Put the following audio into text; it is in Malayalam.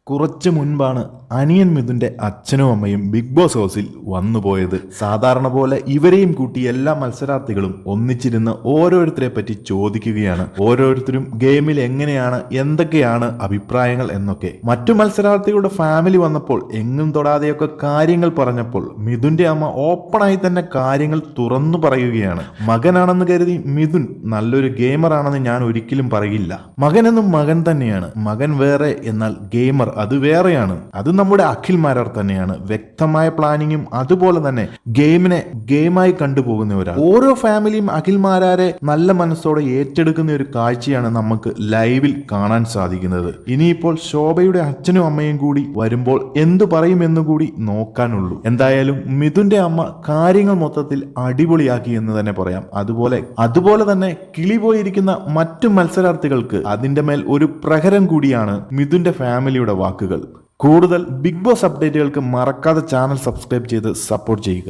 കുറച്ചു മുൻപാണ് അനിയൻ മിഥുന്റെ അച്ഛനും അമ്മയും ബിഗ് ബോസ് ഹൗസിൽ വന്നുപോയത്. സാധാരണ പോലെ ഇവരെയും കൂട്ടി എല്ലാ മത്സരാർത്ഥികളും ഒന്നിച്ചിരുന്ന് ഓരോരുത്തരെ പറ്റി ചോദിക്കുകയാണ്. ഓരോരുത്തരും ഗെയിമിൽ എങ്ങനെയാണ്, എന്തൊക്കെയാണ് അഭിപ്രായങ്ങൾ എന്നൊക്കെ. മറ്റു മത്സരാർത്ഥികളുടെ ഫാമിലി വന്നപ്പോൾ എങ്ങും തൊടാതെയൊക്കെ കാര്യങ്ങൾ പറഞ്ഞപ്പോൾ മിഥുന്റെ അമ്മ ഓപ്പണായി തന്നെ കാര്യങ്ങൾ തുറന്നു പറയുകയാണ്. മകനാണെന്ന് കരുതി മിഥുൻ നല്ലൊരു ഗെയിമർ ആണെന്ന് ഞാൻ ഒരിക്കലും പറയില്ല. മകനെന്നും മകൻ തന്നെയാണ്. മകൻ വേറെ, എന്നാൽ ഗെയിമർ അത് വേറെയാണ്. അത് നമ്മുടെ അഖിൽ മാരാർ തന്നെയാണ്. വ്യക്തമായ പ്ലാനിങ്ങും അതുപോലെ തന്നെ ഗെയിമിനെ ഗെയിമായി കണ്ടുപോകുന്ന ഒരാൾ. ഓരോ ഫാമിലിയും അഖിൽ മാരാരെ നല്ല മനസ്സോടെ ഏറ്റെടുക്കുന്ന ഒരു കാഴ്ചയാണ് നമുക്ക് ലൈവിൽ കാണാൻ സാധിക്കുന്നത്. ഇനിയിപ്പോൾ ശോഭയുടെ അച്ഛനും അമ്മയും കൂടി വരുമ്പോൾ എന്തു പറയുമെന്ന് കൂടി നോക്കാനുള്ളൂ. എന്തായാലും മിഥുന്റെ അമ്മ കാര്യങ്ങൾ മൊത്തത്തിൽ അടിപൊളിയാക്കി എന്ന് തന്നെ പറയാം. അതുപോലെ തന്നെ കിളി പോയിരിക്കുന്ന മറ്റു മത്സരാർത്ഥികൾക്ക് അതിന്റെ മേൽ ഒരു പ്രഹരം കൂടിയാണ് മിഥുന്റെ ഫാമിലിയുടെ വാക്കുകൾ. കൂടുതൽ ബിഗ് ബോസ് അപ്ഡേറ്റുകൾക്ക് മറക്കാതെ ചാനൽ സബ്സ്ക്രൈബ് ചെയ്ത് സപ്പോർട്ട് ചെയ്യുക.